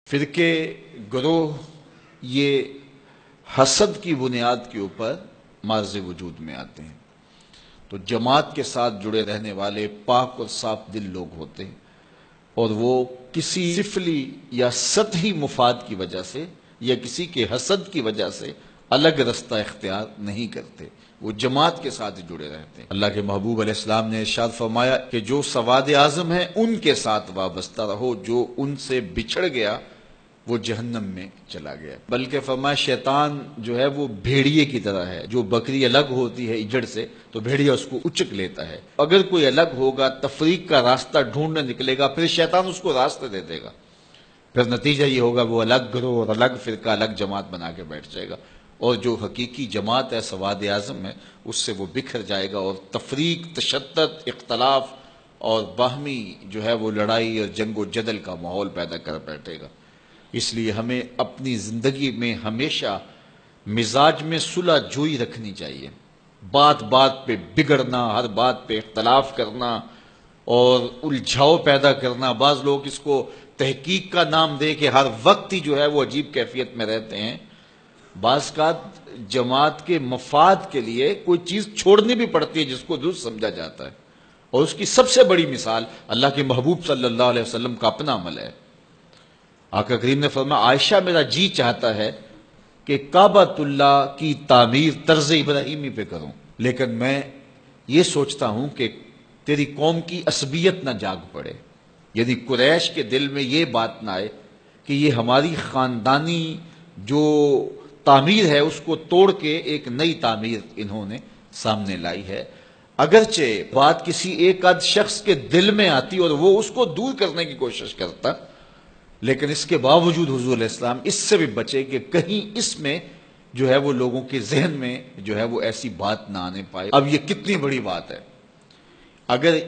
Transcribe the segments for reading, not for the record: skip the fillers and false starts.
فرقے گروہ یہ حسد کی بنیاد کے اوپر مارز وجود میں آتے ہیں، تو جماعت کے ساتھ جڑے رہنے والے پاک اور صاف دل لوگ ہوتے ہیں، اور وہ کسی سفلی یا سطحی مفاد کی وجہ سے یا کسی کے حسد کی وجہ سے الگ رستہ اختیار نہیں کرتے، وہ جماعت کے ساتھ جڑے رہتے ہیں۔ اللہ کے محبوب علیہ السلام نے ارشاد فرمایا کہ جو سواد اعظم ہیں ان کے ساتھ وابستہ رہو، جو ان سے بچھڑ گیا وہ جہنم میں چلا گیا۔ بلکہ فرمایا شیطان جو ہے وہ بھیڑیے کی طرح ہے، جو بکری الگ ہوتی ہے اجڑ سے تو بھیڑیا اس کو اچک لیتا ہے، اگر کوئی الگ ہوگا تفریق کا راستہ ڈھونڈنے نکلے گا، پھر شیطان اس کو راستہ دے دے گا، پھر نتیجہ یہ ہوگا وہ الگ گروہ اور الگ فرقہ الگ جماعت بنا کے بیٹھ جائے گا، اور جو حقیقی جماعت ہے سواد اعظم ہے اس سے وہ بکھر جائے گا، اور تفریق، تشدد، اختلاف اور باہمی جو ہے وہ لڑائی اور جنگ و جدل کا ماحول پیدا کر بیٹھے گا۔ اس لیے ہمیں اپنی زندگی میں ہمیشہ مزاج میں صلح جوئی رکھنی چاہیے، بات بات پہ بگڑنا، ہر بات پہ اختلاف کرنا اور الجھاؤ پیدا کرنا، بعض لوگ اس کو تحقیق کا نام دے کے ہر وقت ہی جو ہے وہ عجیب کیفیت میں رہتے ہیں۔ بعض کا جماعت کے مفاد کے لیے کوئی چیز چھوڑنی بھی پڑتی ہے جس کو درست سمجھا جاتا ہے، اور اس کی سب سے بڑی مثال اللہ کے محبوب صلی اللہ علیہ وسلم کا اپنا عمل ہے۔ آقا کریم نے فرمایا عائشہ میرا جی چاہتا ہے کہ کعبۃ اللہ کی تعمیر طرز ابراہیمی پہ کروں، لیکن میں یہ سوچتا ہوں کہ تیری قوم کی عصبیت نہ جاگ پڑے، یعنی قریش کے دل میں یہ بات نہ آئے کہ یہ ہماری خاندانی جو تعمیر ہے اس کو توڑ کے ایک نئی تعمیر انہوں نے سامنے لائی ہے۔ اگرچہ بات کسی ایک آدھ شخص کے دل میں آتی اور وہ اس کو دور کرنے کی کوشش کرتا، لیکن اس کے باوجود حضور علیہ السلام اس سے بھی بچے کہ کہیں اس میں جو ہے وہ لوگوں کے ذہن میں جو ہے وہ ایسی بات نہ آنے پائے۔ اب یہ کتنی بڑی بات ہے، اگر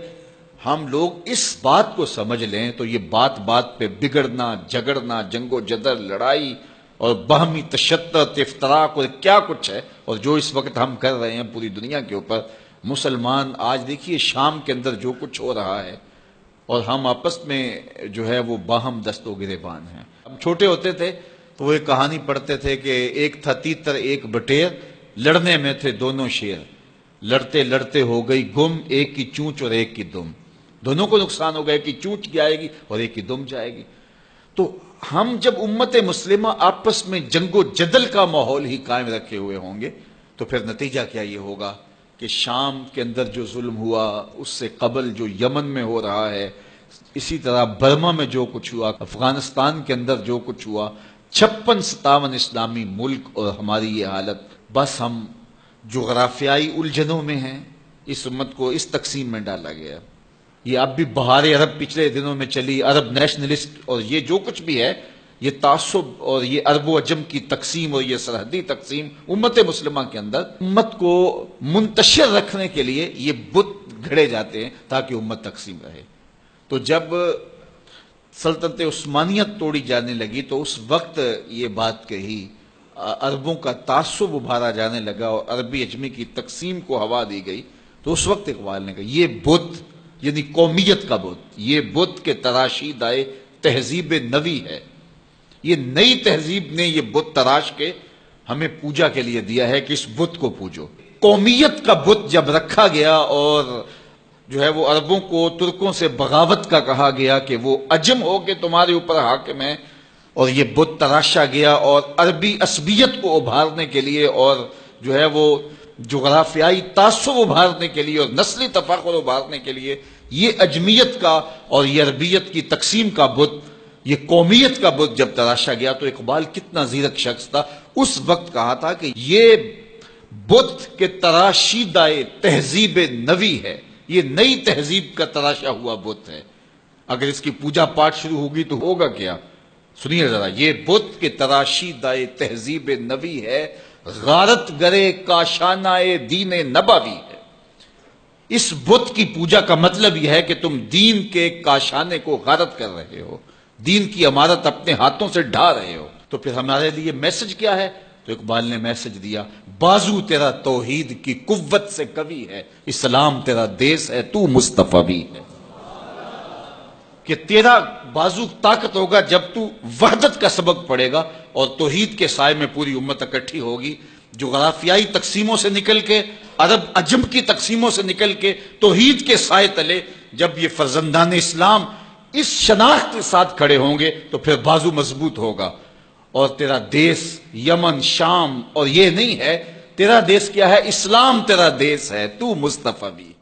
ہم لوگ اس بات کو سمجھ لیں تو یہ بات بات پہ بگڑنا، جھگڑنا، جنگ و جدل، لڑائی اور باہمی تشدد، افتراق اور کیا کچھ ہے، اور جو اس وقت ہم کر رہے ہیں پوری دنیا کے اوپر، مسلمان آج دیکھیے شام کے اندر جو کچھ ہو رہا ہے، اور ہم آپس میں جو ہے وہ باہم دست و گریبان ہیں۔ ہم چھوٹے ہوتے تھے تو وہ ایک کہانی پڑھتے تھے کہ ایک تھا تیتر ایک بٹیر، لڑنے میں تھے دونوں شیر، لڑتے لڑتے ہو گئی گم، ایک کی چونچ اور ایک کی دم، دونوں کو نقصان ہو گیا، ایک کی چونچ جائے گی اور ایک کی دم جائے گی۔ تو ہم جب امت مسلمہ آپس میں جنگ و جدل کا ماحول ہی قائم رکھے ہوئے ہوں گے تو پھر نتیجہ کیا یہ ہوگا کہ شام کے اندر جو ظلم ہوا، اس سے قبل جو یمن میں ہو رہا ہے، اسی طرح برما میں جو کچھ ہوا، افغانستان کے اندر جو کچھ ہوا، 56-57 اسلامی ملک اور ہماری یہ حالت، بس ہم جغرافیائی الجھنوں میں ہیں۔ اس امت کو اس تقسیم میں ڈالا گیا۔ یہ اب بھی بہار عرب پچھلے دنوں میں چلی، عرب نیشنلسٹ اور یہ جو کچھ بھی ہے، یہ تعصب اور یہ عرب و عجم کی تقسیم اور یہ سرحدی تقسیم امت مسلمہ کے اندر امت کو منتشر رکھنے کے لیے یہ بت گھڑے جاتے ہیں تاکہ امت تقسیم رہے۔ تو جب سلطنت عثمانیت توڑی جانے لگی تو اس وقت یہ بات کہی، عربوں کا تعصب ابھارا جانے لگا اور عربی عجمی کی تقسیم کو ہوا دی گئی، تو اس وقت اقبال نے کہا یہ بت یعنی قومیت کا بت، یہ بت کے تراشیدہ تہذیب نوی ہے، یہ نئی تہذیب نے یہ بت تراش کے ہمیں پوجا کے لیے دیا ہے کہ اس بت کو پوجو۔ قومیت کا بت جب رکھا گیا اور جو ہے وہ عربوں کو ترکوں سے بغاوت کا کہا گیا کہ وہ عجم ہو کے تمہارے اوپر حاکم ہے، اور یہ بت تراشا گیا اور عربی عصبیت کو ابھارنے کے لیے اور جو ہے وہ جغرافیائی تعصب ابھارنے کے لیے اور نسلی تفاخر ابھارنے کے لیے یہ عجمیت کا اور یہ عربیت کی تقسیم کا بت، یہ قومیت کا بت جب تراشا گیا تو اقبال کتنا زیرک شخص تھا، اس وقت کہا تھا کہ یہ بت کے تراشیدہ تہذیب نوی ہے، یہ نئی تہذیب کا تراشا ہوا بت ہے، اگر اس کی پوجا پاٹ شروع ہوگی تو ہوگا کیا؟ سنیے ذرا، یہ بت کے تراشیدہ تہذیب نوی ہے، غارت گرے کاشانہ دین نبوی ہے۔ اس بت کی پوجا کا مطلب یہ ہے کہ تم دین کے کاشانے کو غارت کر رہے ہو، دین کی عمارت اپنے ہاتھوں سے ڈھا رہے ہو۔ تو پھر ہمارے لیے میسج کیا ہے؟ تو اقبال نے میسج دیا، بازو تیرا توحید کی قوت سے قوی ہے، اسلام تیرا دیس ہے، تو مصطفی بھی ہے۔ کہ تیرا بازو طاقت ہوگا جب تو وحدت کا سبق پڑھے گا اور توحید کے سائے میں پوری امت اکٹھی ہوگی. جغرافیائی تقسیموں سے نکل کے، عرب عجم کی تقسیموں سے نکل کے توحید کے سائے تلے جب یہ فرزندان اسلام اس شناخت کے ساتھ کھڑے ہوں گے تو پھر بازو مضبوط ہوگا. اور تیرا دیس یمن، شام اور یہ نہیں ہے، تیرا دیس کیا ہے؟ اسلام تیرا دیس ہے، تو مصطفی.